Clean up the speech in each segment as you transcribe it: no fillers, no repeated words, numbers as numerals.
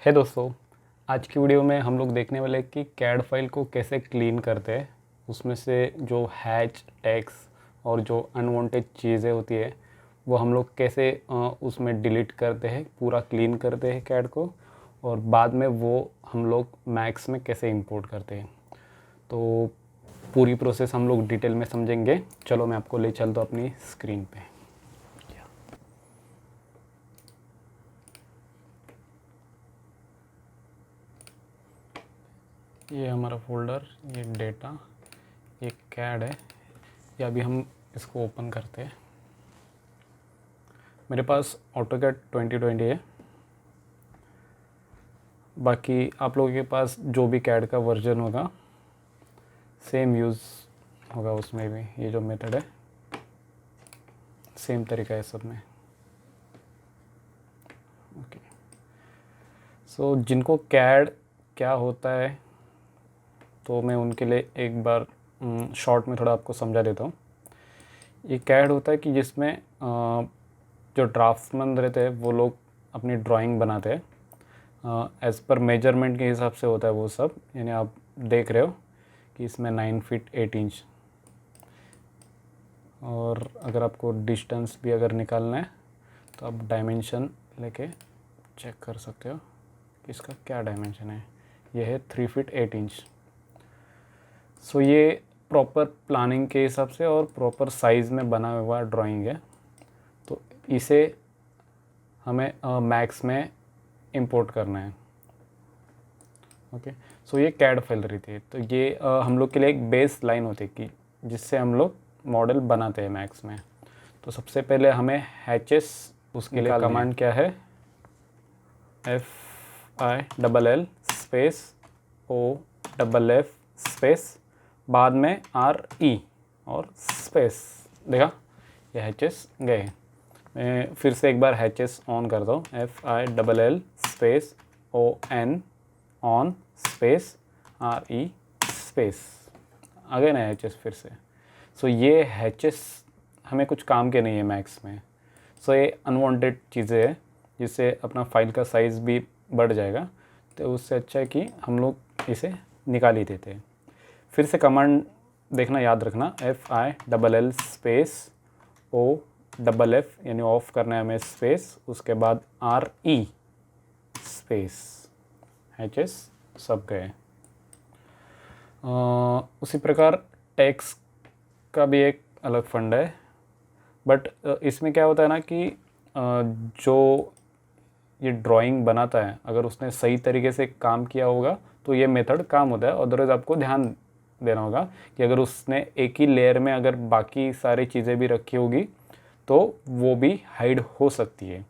है दोस्तों, आज की वीडियो में हम लोग देखने वाले हैं कि कैड फाइल को कैसे क्लीन करते हैं। उसमें से जो हैच टैग्स और जो अनवांटेड चीज़ें होती है वो हम लोग कैसे उसमें डिलीट करते हैं, पूरा क्लीन करते हैं कैड को, और बाद में वो हम लोग मैक्स में कैसे इंपोर्ट करते हैं। तो पूरी प्रोसेस हम लोग डिटेल में समझेंगे। चलो मैं आपको ले चलता हूँ अपनी स्क्रीन पे। ये हमारा फोल्डर, ये डेटा, ये कैड है। ये अभी हम इसको ओपन करते हैं। मेरे पास AutoCAD 2020 है। बाकी आप लोगों के पास जो भी कैड का वर्जन होगा सेम यूज़ होगा उसमें भी। ये जो मेथड है सेम तरीका है सब में। ओके, सो जिनको कैड क्या होता है तो मैं उनके लिए एक बार शॉर्ट में थोड़ा आपको समझा देता हूँ। ये कैड होता है कि जिसमें जो ड्राफ्ट्समैन रहते हैं वो लोग अपनी ड्राइंग बनाते हैं एज़ पर मेजरमेंट के हिसाब से होता है वो सब। यानी आप देख रहे हो कि इसमें 9 फीट 8 इंच, और अगर आपको डिस्टेंस भी अगर निकालना है तो आप डायमेंशन लेके चेक कर सकते हो कि इसका क्या डायमेंशन है। ये है 3 फीट 8 इंच। सो ये प्रॉपर प्लानिंग के हिसाब से और प्रॉपर साइज़ में बना हुआ ड्राइंग है। तो इसे हमें मैक्स में इंपोर्ट करना है। ओके, सो ये कैड फाइल रहती है। तो ये हम लोग के लिए एक बेस लाइन होती है कि जिससे हम लोग मॉडल बनाते हैं मैक्स में। तो सबसे पहले हमें हैचेस, उसके लिए कमांड क्या है, FILL स्पेस OFF स्पेस बाद में RE और स्पेस। देखा, ये हैचेस गए। मैं फिर से एक बार हैचेस ऑन करता हूँ। FILL space ON space RE space, आ गए ना हैचेस फिर से। सो ये हैचेस हमें कुछ काम के नहीं है मैक्स में। सो ये अनवांटेड चीज़ें हैं जिससे अपना फाइल का साइज़ भी बढ़ जाएगा। तो उससे अच्छा है कि हम लोग इसे निकाल ही देते हैं। फिर से कमांड देखना, याद रखना, FILL स्पेस OFF यानी ऑफ करना है हमें स्पेस, उसके बाद RE स्पेस। हैचेस सब गए। उसी प्रकार टैक्स का भी एक अलग फंड है, बट इसमें क्या होता है ना कि जो ये ड्राइंग बनाता है अगर उसने सही तरीके से काम किया होगा तो ये मेथड काम होता है। अदरवाइज़ आपको ध्यान देना होगा कि अगर उसने एक ही लेयर में अगर बाकी सारी चीज़ें भी रखी होगी तो वो भी हाइड हो सकती है।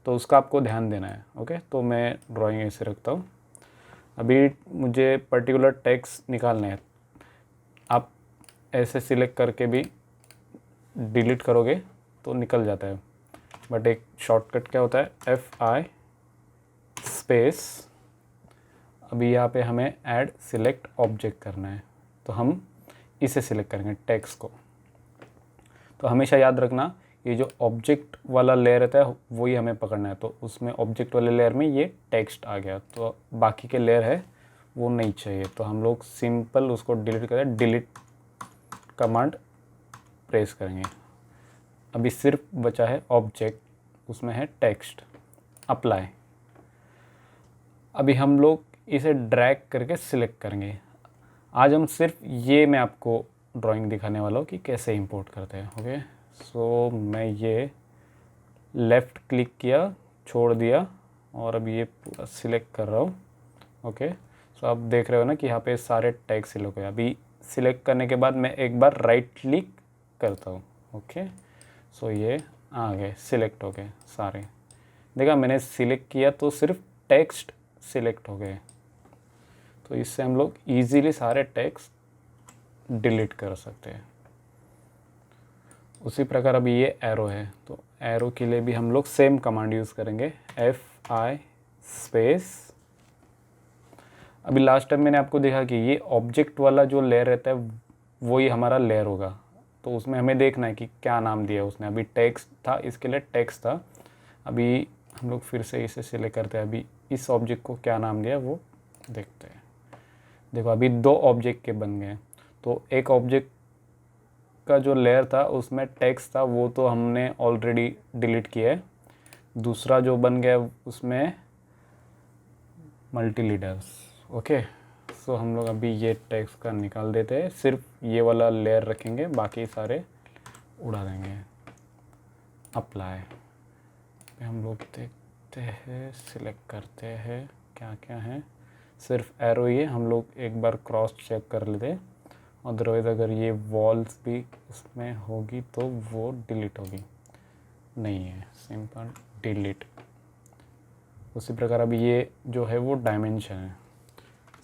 तो उसका आपको ध्यान देना है। ओके, तो मैं ड्राइंग ऐसे रखता हूँ। अभी मुझे पर्टिकुलर टेक्स्ट निकालना है। आप ऐसे सिलेक्ट करके भी डिलीट करोगे तो निकल जाता है, बट एक शॉर्टकट क्या होता है, FI स्पेस। अभी यहाँ पे हमें ऐड सिलेक्ट ऑब्जेक्ट करना है, तो हम इसे सिलेक्ट करेंगे टेक्स्ट को। तो हमेशा याद रखना, ये जो ऑब्जेक्ट वाला लेयर रहता है वही हमें पकड़ना है। तो उसमें ऑब्जेक्ट वाले लेयर में ये टेक्स्ट आ गया, तो बाकी के लेयर है वो नहीं चाहिए। तो हम लोग सिंपल उसको डिलीट करें, डिलीट कमांड प्रेस करेंगे। अभी सिर्फ बचा है ऑब्जेक्ट, उसमें है टेक्स्ट, अप्लाई। अभी हम लोग इसे ड्रैग करके सिलेक्ट करेंगे। आज हम सिर्फ ये मैं आपको ड्राइंग दिखाने वाला हूँ कि कैसे इंपोर्ट करते हैं। ओके, सो मैं ये लेफ़्ट क्लिक किया, छोड़ दिया, और अब ये पूरा सिलेक्ट कर रहा हूँ। ओके, सो आप देख रहे हो ना कि यहाँ पे सारे टैग सिलेक्ट हो गए। अभी सिलेक्ट करने के बाद मैं एक बार राइट क्लिक करता हूँ। ओके, सो ये आ गए, सिलेक्ट हो गए सारे। देखा, मैंने सिलेक्ट किया तो सिर्फ टेक्स्ट सिलेक्ट हो गए। तो इससे हम लोग इजीली सारे टेक्स्ट डिलीट कर सकते हैं। उसी प्रकार अभी ये एरो है, तो एरो के लिए भी हम लोग सेम कमांड यूज़ करेंगे, FI स्पेस। अभी लास्ट टाइम मैंने आपको देखा कि ये ऑब्जेक्ट वाला जो लेयर रहता है वही हमारा लेयर होगा। तो उसमें हमें देखना है कि क्या नाम दिया उसने। अभी टेक्स्ट था, इसके लिए टेक्स्ट था। अभी हम लोग फिर से इसे सिलेक्ट करते हैं। अभी इस ऑब्जेक्ट को क्या नाम दिया वो देखते हैं। देखो अभी 2 ऑब्जेक्ट के बन गए। तो एक ऑब्जेक्ट का जो लेयर था उसमें टेक्स्ट था वो तो हमने ऑलरेडी डिलीट किया है। दूसरा जो बन गया उसमें मल्टी लीडर्स। ओके, सो हम लोग अभी ये टेक्स्ट का निकाल देते हैं, सिर्फ ये वाला लेयर रखेंगे, बाकी सारे उड़ा देंगे। अप्लाई पे हम लोग देखते हैं, सिलेक्ट करते हैं क्या क्या है, सिर्फ एरो ही है। हम लोग एक बार क्रॉस चेक कर लेते हैं, अदरवाइज़ अगर ये वॉल्स भी उसमें होगी तो वो डिलीट होगी, नहीं है, सिंपल डिलीट। उसी प्रकार अभी ये जो है वो डायमेंशन है,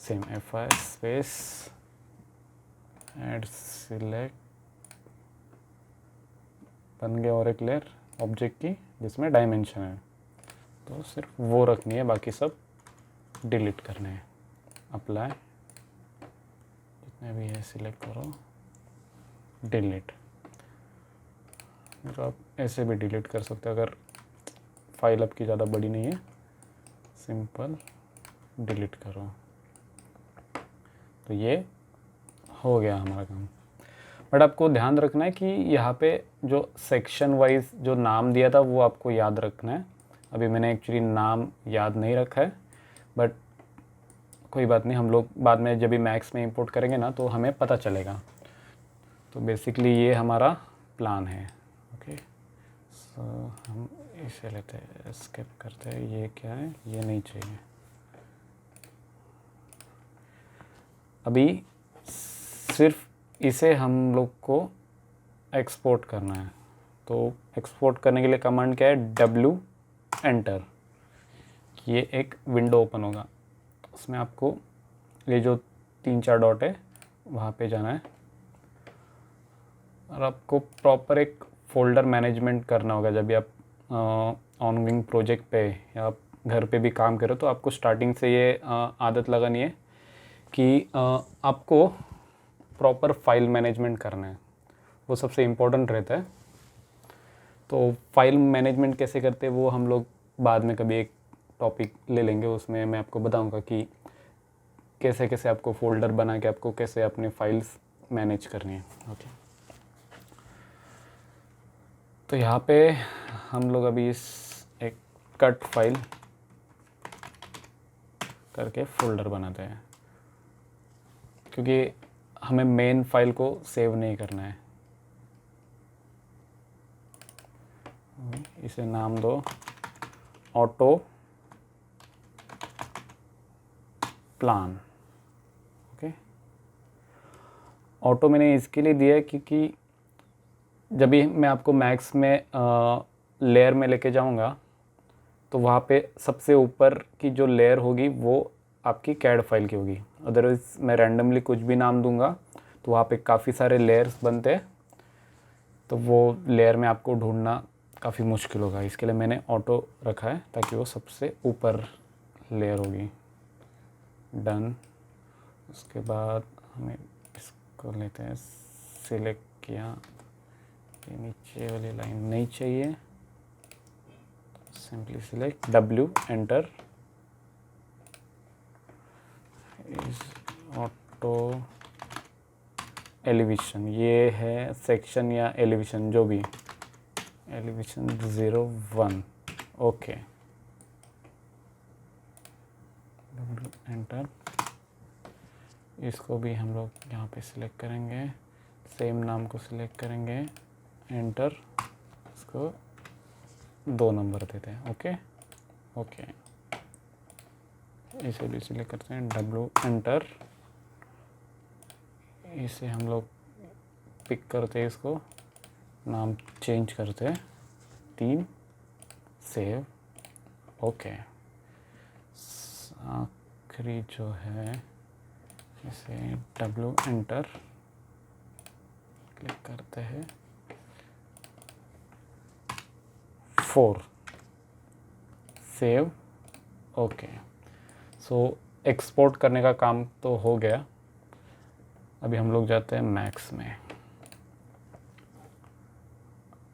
same fi space add select, बन गया और एक लेयर ऑब्जेक्ट की जिसमें डायमेंशन है। तो सिर्फ वो रखनी है, बाकी सब डिलीट करने हैं। अप्लाई, जितने भी है सिलेक्ट करो, डिलीट। तो आप ऐसे भी डिलीट कर सकते हो अगर फाइल आपकी ज़्यादा बड़ी नहीं है, सिंपल डिलीट करो। तो ये हो गया हमारा काम। बट आपको ध्यान रखना है कि यहाँ पे जो सेक्शन वाइज जो नाम दिया था वो आपको याद रखना है। अभी मैंने एक्चुअली नाम याद नहीं रखा है, बट कोई बात नहीं, हम लोग बाद में जब भी मैक्स में इंपोर्ट करेंगे ना तो हमें पता चलेगा। तो बेसिकली ये हमारा प्लान है। ओके, सो हम इसे लेते हैं, स्किप करते हैं। ये क्या है, ये नहीं चाहिए। अभी सिर्फ इसे हम लोग को एक्सपोर्ट करना है। तो एक्सपोर्ट करने के लिए कमांड क्या है, W एंटर। ये एक विंडो ओपन होगा, उसमें आपको ये जो 3-4 डॉट है वहाँ पे जाना है और आपको प्रॉपर एक फ़ोल्डर मैनेजमेंट करना होगा। जब भी आप ऑनगोइंग प्रोजेक्ट पे या आप घर पे भी काम करो तो आपको स्टार्टिंग से ये आदत लगानी है कि आपको प्रॉपर फाइल मैनेजमेंट करना है, वो सबसे इम्पोर्टेंट रहता है। तो फाइल मैनेजमेंट कैसे करते हैं वो हम लोग बाद में कभी एक टॉपिक ले लेंगे, उसमें मैं आपको बताऊंगा कि कैसे कैसे आपको फ़ोल्डर बना के आपको कैसे अपने फाइल्स मैनेज करनी है। ओके, तो यहाँ पे हम लोग अभी इस एक कट फाइल करके फ़ोल्डर बनाते हैं, क्योंकि हमें मेन फाइल को सेव नहीं करना है। इसे नाम दो ऑटो प्लान। ओके, ऑटो मैंने इसके लिए दिया है क्योंकि जब भी मैं आपको मैक्स में लेयर में लेके जाऊंगा तो वहाँ पे सबसे ऊपर की जो लेयर होगी वो आपकी कैड फाइल की होगी। अदरवाइज़ मैं रैंडमली कुछ भी नाम दूंगा तो वहाँ पे काफ़ी सारे लेयर्स बनते हैं, तो वो लेयर में आपको ढूंढना काफ़ी मुश्किल होगा। इसके लिए मैंने ऑटो रखा है ताकि वो सबसे ऊपर लेयर होगी। डन। उसके बाद हमें इसको लेते हैं, सिलेक्ट किया, ये नीचे वाली लाइन नहीं चाहिए, सिंपली सिलेक्ट W एंटर। इस ऑटो एलिवेशन, ये है सेक्शन या एलिवेशन जो भी, एलिवेशन 01। Okay, W enter. इसको भी हम लोग यहाँ पे सिलेक्ट करेंगे, सेम नाम को सिलेक्ट करेंगे, एंटर। इसको 2 नंबर देते हैं। ओके ओके, इसे भी सिलेक्ट करते हैं, W एंटर। इसे हम लोग पिक करते हैं, इसको नाम चेंज करते हैं, 3, सेव। ओके, आखिरी जो है इसे W एंटर क्लिक करते हैं, 4, सेव। ओके, सो एक्सपोर्ट करने का काम तो हो गया। अभी हम लोग जाते हैं मैक्स में,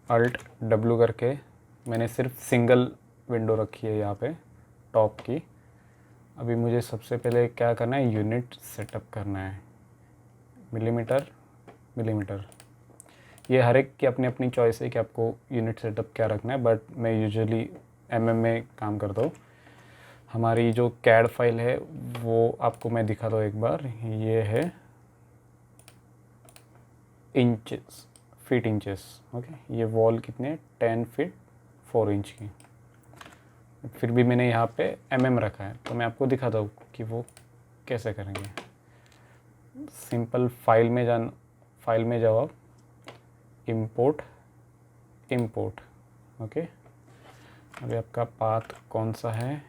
Alt W करके मैंने सिर्फ सिंगल विंडो रखी है यहाँ पे टॉप की। अभी मुझे सबसे पहले क्या करना है, यूनिट सेटअप करना है। मिलीमीटर, मिलीमीटर, ये हर एक की अपनी अपनी चॉइस है कि आपको यूनिट सेटअप क्या रखना है, बट मैं यूजुअली में काम करता हूँ। हमारी जो कैड फाइल है वो आपको मैं दिखा दूँ एक बार। ये है इंचेस, फीट इंचेस, ओके। ये वॉल कितने 10 फीट 4 इंच की, फिर भी मैंने यहाँ पे रखा है। तो मैं आपको दिखाता हूँ कि वो कैसे करेंगे। सिंपल फाइल में जाओ आप, इंपोर्ट, ओके। अभी आपका पाथ कौन सा है,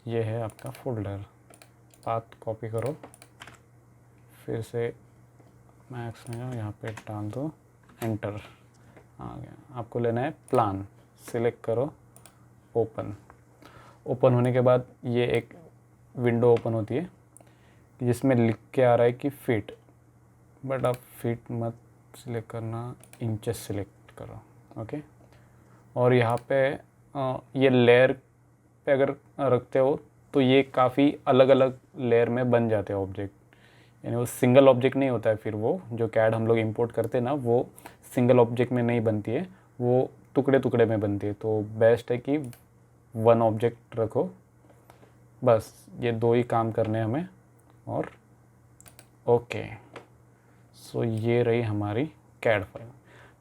ये है आपका फोल्डर। पाथ कॉपी करो, फिर से मैक्स में जाओ, यहाँ पे डाल दो, एंटर, आ गया। आपको लेना है प्लान, सिलेक्ट करो, ओपन होने के बाद ये एक विंडो ओपन होती है जिसमें लिख के आ रहा है कि फिट, बट आप फिट मत सिलेक्ट करना, इंचेस सिलेक्ट करो, ओके। और यहाँ पे ये लेयर पे अगर रखते हो तो ये काफ़ी अलग अलग लेयर में बन जाते हैं ऑब्जेक्ट, यानी वो सिंगल ऑब्जेक्ट नहीं होता है। फिर वो जो कैड हम लोग इंपोर्ट करते हैं ना, वो सिंगल ऑब्जेक्ट में नहीं बनती है, वो टुकड़े टुकड़े में बनती है। तो बेस्ट है कि वन ऑब्जेक्ट रखो, बस ये दो ही काम करने हैं हमें। और ओके, सो ये रही हमारी CAD file.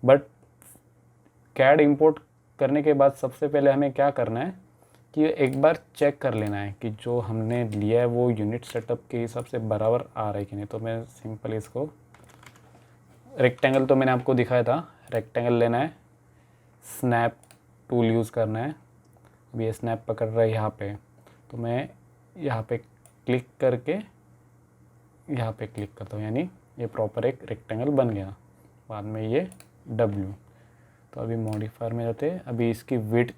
But CAD import करने के बाद सबसे पहले हमें क्या करना है कि एक बार चेक कर लेना है कि जो हमने लिया है वो यूनिट सेटअप के हिसाब से बराबर आ रहा है कि नहीं। तो मैं सिंपल इसको रेक्टेंगल, तो मैंने आपको दिखाया था, रेक्टेंगल लेना है, स्नैप टूल यूज़ करना है। अब ये स्नैप पकड़ रहा है यहाँ पे, तो मैं यहाँ पे क्लिक करके यहाँ पे क्लिक करता हूँ, यानी ये प्रॉपर एक रेक्टेंगल बन गया। बाद में ये W, तो अभी मॉडिफायर में जाते हैं। अभी इसकी विड्थ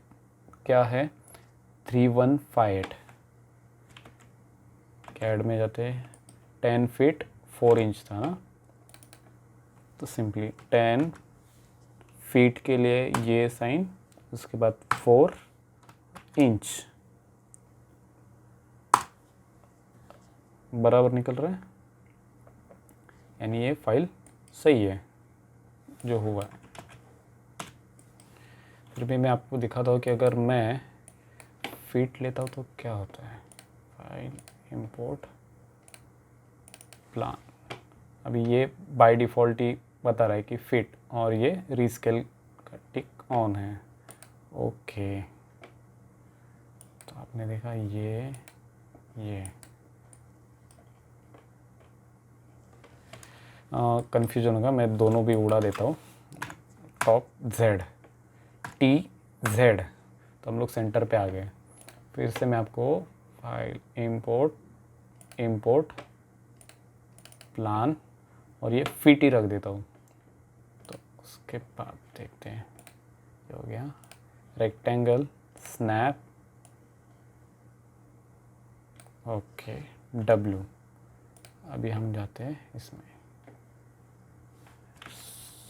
क्या है, 3158। कैड में जाते हैं, 10 फीट 4 इंच था ना, तो सिंपली 10 फीट के लिए ये साइन, उसके बाद 4 इंच बराबर निकल रहा है, यानी ये फाइल सही है जो हुआ है। फिर भी मैं आपको दिखाता हूँ कि अगर मैं फीट लेता हूँ तो क्या होता है। File, import, plan. अभी ये बाय डिफ़ॉल्ट ही बता रहा है कि फिट, और ये रीस्केल का टिक ऑन है, ओके। तो आपने देखा ये कन्फ्यूजन होगा, मैं दोनों भी उड़ा देता हूँ। टॉप Z, TZ, तो हम लोग सेंटर पे आ गए। फिर से मैं आपको फाइल, इंपोर्ट, प्लान, और ये फिट ही रख देता हूँ। तो उसके बाद देखते हैं ये हो गया, रेक्टेंगल, स्नैप, ओके, W। अभी हम जाते हैं इसमें,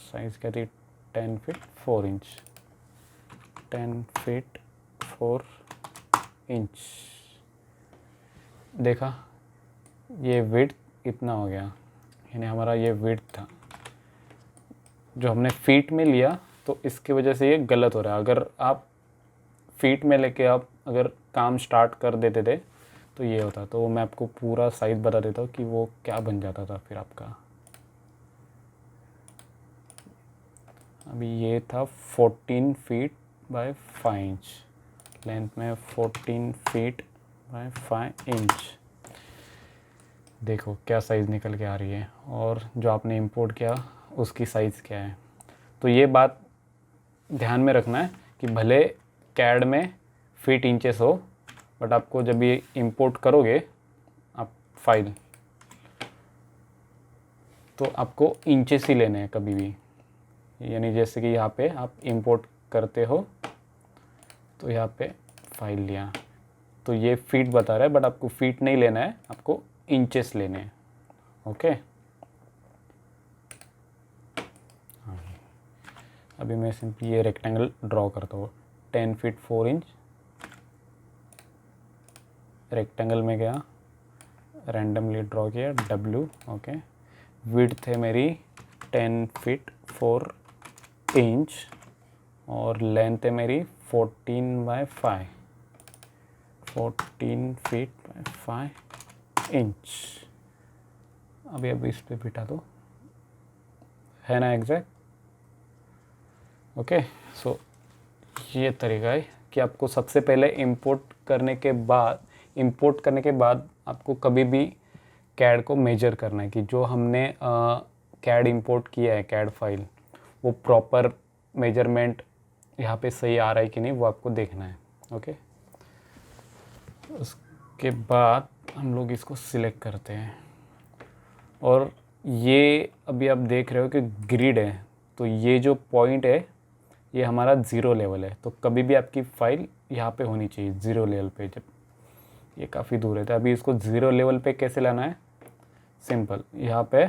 साइज़ क्या थी, 10 फीट 4 इंच, 10 फीट 4 इंच। देखा, ये विड्थ इतना हो गया, यानी हमारा ये विड्थ था जो हमने फीट में लिया, तो इसकी वजह से ये गलत हो रहा है। अगर आप फीट में लेके आप अगर काम स्टार्ट कर देते थे तो ये होता। तो मैं आपको पूरा साइज़ बता देता हूँ कि वो क्या बन जाता था फिर आपका। अभी ये था 14 फीट बाय 5 इंच, लेंथ में 14 फीट बाय 5 इंच। देखो क्या साइज़ निकल के आ रही है, और जो आपने इंपोर्ट किया उसकी साइज़ क्या है। तो ये बात ध्यान में रखना है कि भले कैड में फीट इंचेस हो, बट आपको जब ये इंपोर्ट करोगे आप फाइल, तो आपको इंचेस ही लेने हैं कभी भी। यानी जैसे कि यहाँ पे आप इंपोर्ट करते हो, तो यहाँ पे फाइल लिया, तो ये फीट बता रहा है, बट आपको फीट नहीं लेना है, आपको इंचेस लेने हैं, ओके। अभी मैं सिंपली ये रेक्टेंगल ड्रॉ करता हूँ, 10 फीट 4 इंच, रेक्टेंगल में गया, रैंडमली ड्रॉ किया W, ओके। विड्थ है मेरी 10 फीट 4 इंच और लेंथ है मेरी 14/5, 14 फीट 5 इंच। अभी इस पे बिठा दो, है ना एग्जैक्ट, ओके। सो ये तरीका है कि आपको सबसे पहले इंपोर्ट करने के बाद आपको कभी भी कैड को मेजर करना है कि जो हमने कैड इंपोर्ट किया है, कैड फाइल, वो प्रॉपर मेजरमेंट यहाँ पे सही आ रहा है कि नहीं, वो आपको देखना है, ओके। उसके बाद हम लोग इसको सिलेक्ट करते हैं और ये अभी आप देख रहे हो कि ग्रिड है, तो ये जो पॉइंट है ये हमारा 0 लेवल है। तो कभी भी आपकी फाइल यहाँ पे होनी चाहिए 0 लेवल पे, जब ये काफ़ी दूर है। तो अभी इसको 0 लेवल पे कैसे लाना है, सिंपल, यहाँ पे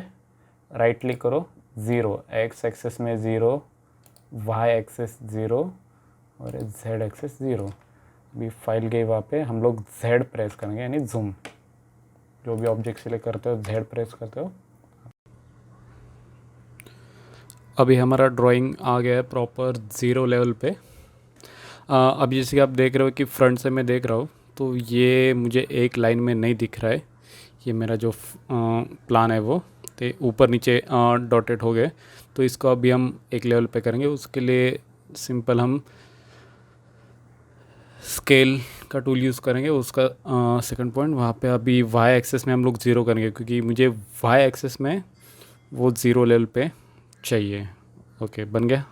राइट क्लिक करो, 0, एक्स एक्सेस में 0, वाई एक्सेस 0 और जेड एक्सेस 0। अभी फाइल गई वहाँ पे, हम लोग Z प्रेस करेंगे, यानी जूम, जो भी ऑब्जेक्ट सिलेक्ट करते हो Z प्रेस करते हो। अभी हमारा ड्राइंग आ गया है प्रॉपर 0 लेवल पे। अब जैसे कि आप देख रहे हो कि फ्रंट से मैं देख रहा हूँ तो ये मुझे एक लाइन में नहीं दिख रहा है। ये मेरा जो प्लान है वो तो ऊपर नीचे डॉटेड हो गए। तो इसको अभी हम एक लेवल पे करेंगे। उसके लिए सिंपल हम स्केल का टूल यूज़ करेंगे। उसका सेकंड पॉइंट वहाँ पे अभी वाई एक्सेस में हम लोग 0 करेंगे, क्योंकि मुझे वाई एक्सेस में वो 0 लेवल पे चाहिए। ओके, बन गया।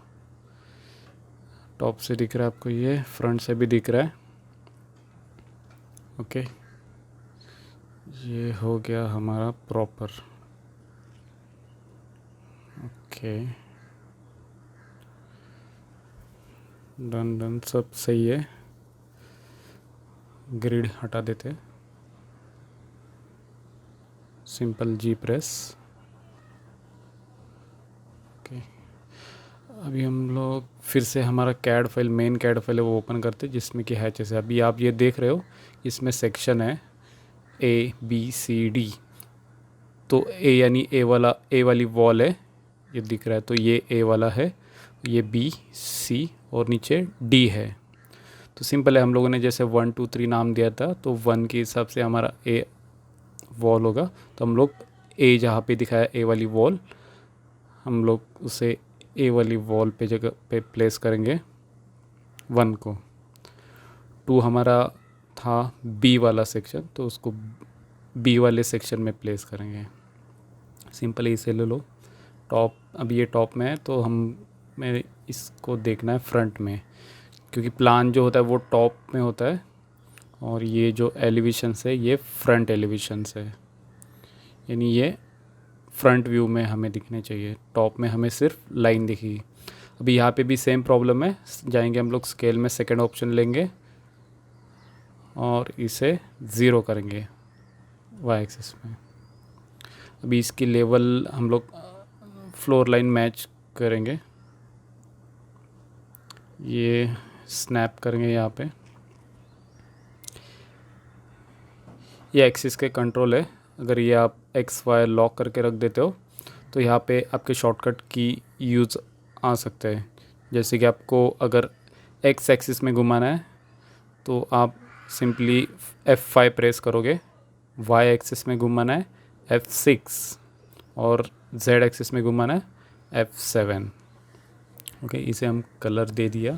टॉप से दिख रहा है आपको, ये फ्रंट से भी दिख रहा है। ओके, ये हो गया हमारा प्रॉपर। ओके, डन, सब सही है। ग्रिड हटा देते, सिंपल G प्रेस। ओके, अभी हम लोग फिर से हमारा CAD file, main CAD file है वो ओपन करते, जिसमें कि हैचेस है। अभी आप ये देख रहे हो इसमें सेक्शन है ABCD। तो A यानी ए वाली वॉल है, ये दिख रहा है, तो ये A वाला है, ये B C और नीचे D है। तो सिंपल है, हम लोगों ने जैसे 1 2 3 नाम दिया था, तो 1 के हिसाब से हमारा A वॉल होगा। तो हम लोग A जहाँ पे दिखाया A वाली वॉल, हम लोग उसे A वाली वॉल पे जगह पे प्लेस करेंगे 1 को। 2 हमारा था B वाला सेक्शन, तो उसको B वाले सेक्शन में प्लेस करेंगे। सिंपल इसे ले लो। टॉप, अभी ये टॉप में है तो मैं इसको देखना है फ्रंट में, क्योंकि प्लान जो होता है वो टॉप में होता है और ये जो एलिवेशंस है ये फ्रंट एलिवेशंस है, यानी ये फ्रंट व्यू में हमें दिखने चाहिए। टॉप में हमें सिर्फ लाइन दिखेगी। अभी यहाँ पे भी सेम प्रॉब्लम है। जाएंगे हम लोग स्केल में, सेकंड ऑप्शन लेंगे और इसे 0 करेंगे वाई एक्सिस में। अभी इसकी लेवल हम लोग फ्लोर लाइन मैच करेंगे, ये स्नैप करेंगे यहाँ पे। ये एक्सिस के कंट्रोल है। अगर ये आप XY लॉक करके रख देते हो तो यहाँ पे आपके शॉर्टकट की यूज़ आ सकते हैं। जैसे कि आपको अगर X एक्सिस में घुमाना है तो आप सिंपली F5 प्रेस करोगे, Y एक्सिस में घुमाना है F6 और Z एक्सिस में घुमाना है F7। ओके, इसे हम कलर दे दिया,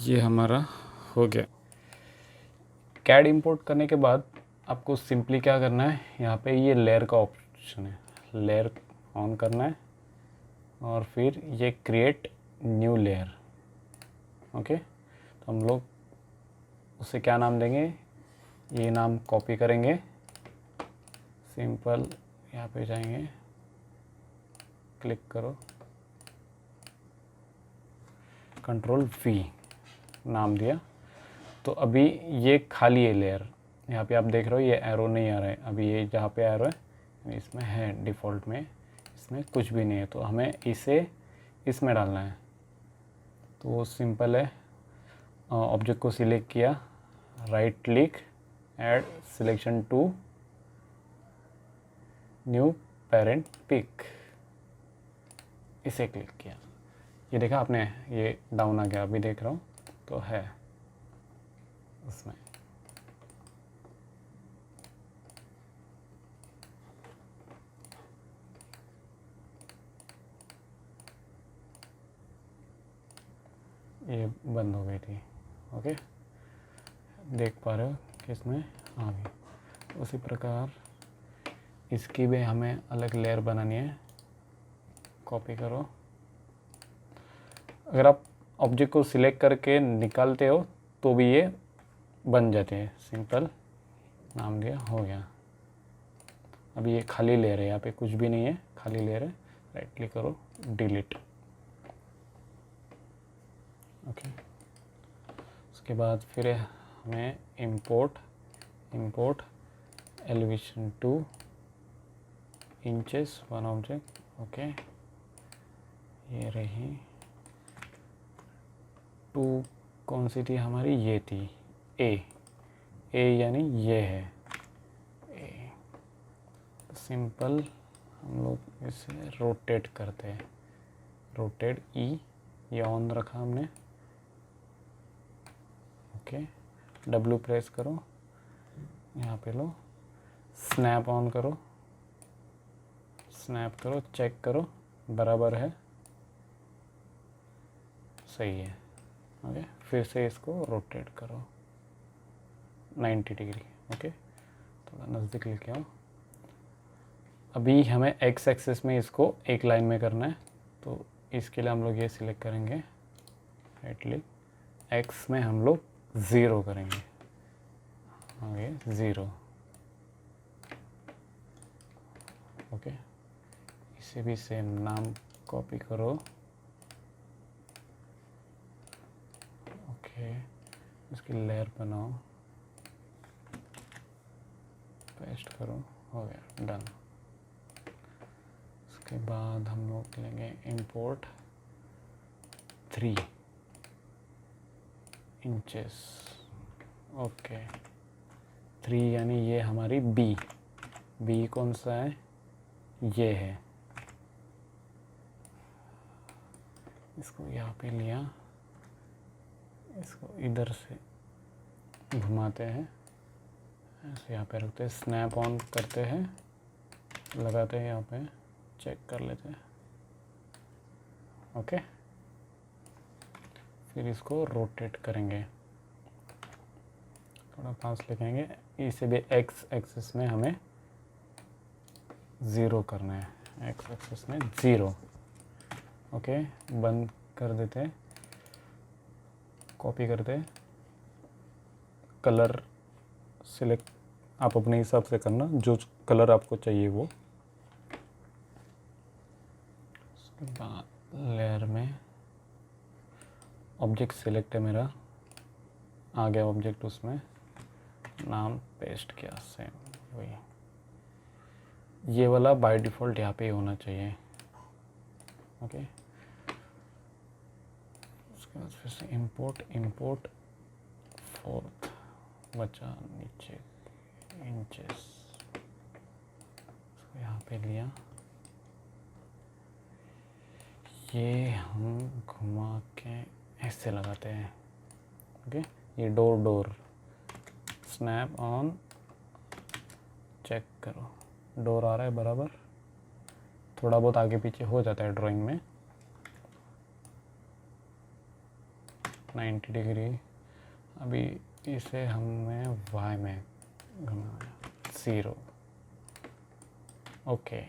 ये हमारा हो गया। कैड इंपोर्ट करने के बाद आपको सिंपली क्या करना है, यहाँ पे ये लेयर का ऑप्शन है, लेयर ऑन करना है और फिर ये क्रिएट न्यू लेयर। ओके, तो हम लोग उसे क्या नाम देंगे, ये नाम कॉपी करेंगे, सिंपल यहाँ पे जाएंगे, क्लिक करो, Ctrl+V नाम दिया। तो अभी ये खाली है लेयर, यहाँ पे आप देख रहे हो ये एरो नहीं आ रहा है। अभी ये जहाँ पे एरो है इसमें है, डिफ़ॉल्ट में इसमें कुछ भी नहीं है, तो हमें इसे इसमें डालना है। तो सिंपल है, ऑब्जेक्ट को सिलेक्ट किया, right click, add selection to new parent pick, इसे क्लिक किया, ये देखा आपने, ये डाउन आ गया, अभी देख रहा हूँ तो है उसमें। ये बंद हो गई थी। ओके, देख पा रहे हो कि इसमें आ गई। उसी प्रकार इसकी भी हमें अलग लेयर बनानी है। कॉपी करो, अगर आप ऑब्जेक्ट को सिलेक्ट करके निकालते हो तो भी ये बन जाते हैं। सिंपल नाम दिया, हो गया। अभी ये खाली लेयर है, यहाँ पे कुछ भी नहीं है, खाली लेयर है। राइट क्लिक करो, डिलीट। ओके, उसके बाद फिर हमें import elevation two inches one object. Okay, ये रही टू, कौन सी थी हमारी, ये थी ए यानी ये है ए। सिंपल हम लोग इसे रोटेट करते हैं, रोटेट ई, ये ऑन रखा हमने। ओके, डब्ल्यू प्रेस करो, यहाँ पे लो, स्नैप ऑन करो, स्नैप करो, चेक करो बराबर है, सही है। ओके, फिर से इसको रोटेट करो 90 डिग्री। ओके, थोड़ा नज़दीक लेके आओ। अभी हमें एक्स एक्सिस में इसको एक लाइन में करना है, तो इसके लिए हम लोग ये सिलेक्ट करेंगे, राइट क्लिक, एक्स में हम लोग 0 करेंगे, ओके 0। ओके, इसे भी सेम नाम कॉपी करो। ओके, इसकी लेयर बनाओ, पेस्ट करो, हो गया, डन। उसके बाद हम लोग लेंगे इंपोर्ट 3 इंचेस। ओके, 3 यानी ये हमारी बी कौन सा है, ये है। इसको यहाँ पे लिया, इसको इधर से घुमाते हैं, ऐसे यहाँ पे रखते हैं, स्नैप ऑन करते हैं, लगाते हैं, यहाँ पे चेक कर लेते हैं। ओके, फिर इसको रोटेट करेंगे, थोड़ा पास लेके, इसे भी एक्स एक्सिस में हमें 0 करना है, एक्स एक्सिस में 0। ओके, बंद कर देते, कॉपी करते, कलर सिलेक्ट आप अपने हिसाब से करना, जो कलर आपको चाहिए वो। उसके बाद लेयर में ऑब्जेक्ट सिलेक्ट है मेरा, आ गया ऑब्जेक्ट, उसमें नाम पेस्ट किया, सेम वही, ये वाला बाय डिफ़ॉल्ट यहाँ पे होना चाहिए। ओके, उसके बाद फिर से इंपोर्ट 4 बचा नीचे इंचेस, इसको यहाँ पे लिया, ये हम घुमा के ऐसे लगाते हैं। ओके, ये डोर स्नैप ऑन, चेक करो, डोर आ रहा है बराबर, थोड़ा बहुत आगे पीछे हो जाता है ड्राइंग में। 90 डिग्री, अभी इसे हमने वाई में घुमाया, 0। ओके,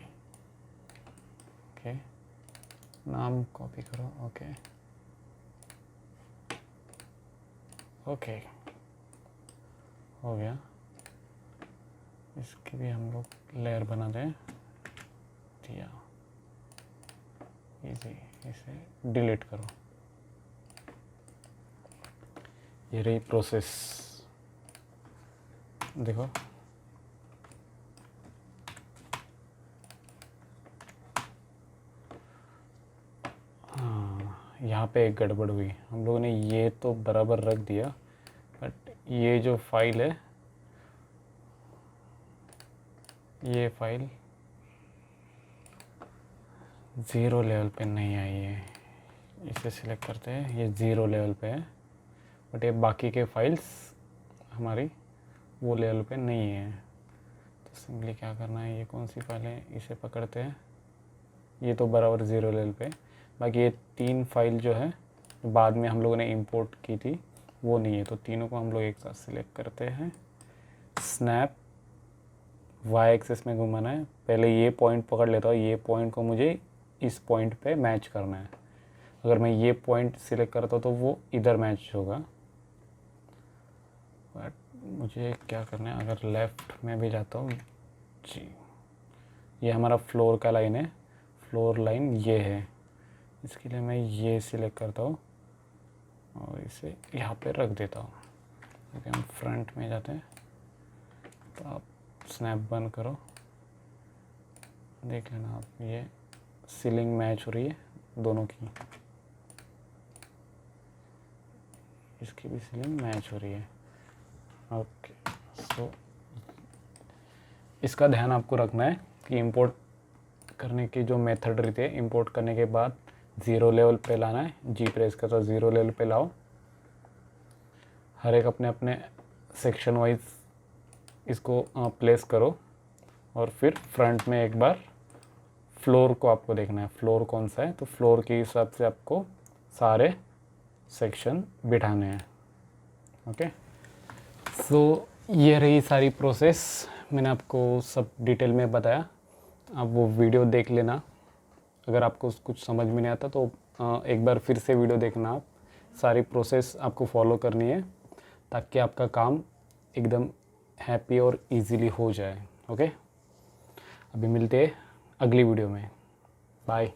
नाम कॉपी करो, ओके हो गया। इसकी भी हम लोग लेयर बना दें, दिया, इजी, इसे डिलीट करो। ये रही प्रोसेस, देखो हाँ यहाँ पे एक गड़बड़ हुई। हम लोगों ने ये तो बराबर रख दिया, बट ये जो फाइल है, ये फाइल 0 लेवल पे नहीं आई है। इसे सिलेक्ट करते हैं, ये 0 लेवल पे है, बट ये बाकी के फाइल्स हमारी वो लेवल पे नहीं है। तो सिंपली क्या करना है, ये कौन सी फाइल है, इसे पकड़ते हैं, ये तो बराबर 0 लेवल पे। बाकी ये 3 फाइल जो है बाद में हम लोगों ने इंपोर्ट की थी वो नहीं है, तो तीनों को हम लोग एक साथ सिलेक्ट करते हैं। स्नैप वाई एक्सिस में घुमाना है, पहले ये पॉइंट पकड़ लेता हूँ, ये पॉइंट को मुझे इस पॉइंट पे मैच करना है। अगर मैं ये पॉइंट सिलेक्ट करता हूँ तो वो इधर मैच होगा, बट मुझे क्या करना है, अगर लेफ़्ट में भी जाता हूँ जी, ये हमारा फ्लोर का लाइन है, फ्लोर लाइन ये है, इसके लिए मैं ये सिलेक्ट करता हूँ और इसे यहाँ पे रख देता हूँ। क्योंकि हम फ्रंट में जाते हैं, तो आप स्नैप बंद करो, देख लेना आप, ये सीलिंग मैच हो रही है दोनों की, इसकी भी सीलिंग मैच हो रही है। ओके, सो इसका ध्यान आपको रखना है कि इंपोर्ट करने की जो मेथड रहती है, इंपोर्ट करने के बाद 0 लेवल पे लाना है, जी प्रेस कर, तो 0 लेवल पे लाओ, हर एक अपने अपने सेक्शन वाइज इसको प्लेस करो, और फिर फ्रंट में एक बार फ्लोर को आपको देखना है, फ्लोर कौन सा है, तो फ्लोर के हिसाब से आपको सारे सेक्शन बिठाने हैं। ओके, सो ये रही सारी प्रोसेस, मैंने आपको सब डिटेल में बताया। आप वो वीडियो देख लेना, अगर आपको कुछ समझ में नहीं आता तो एक बार फिर से वीडियो देखना। आप सारी प्रोसेस आपको फॉलो करनी है ताकि आपका काम एकदम हैप्पी और इजीली हो जाए। ओके, अभी मिलते हैं अगली वीडियो में, बाय।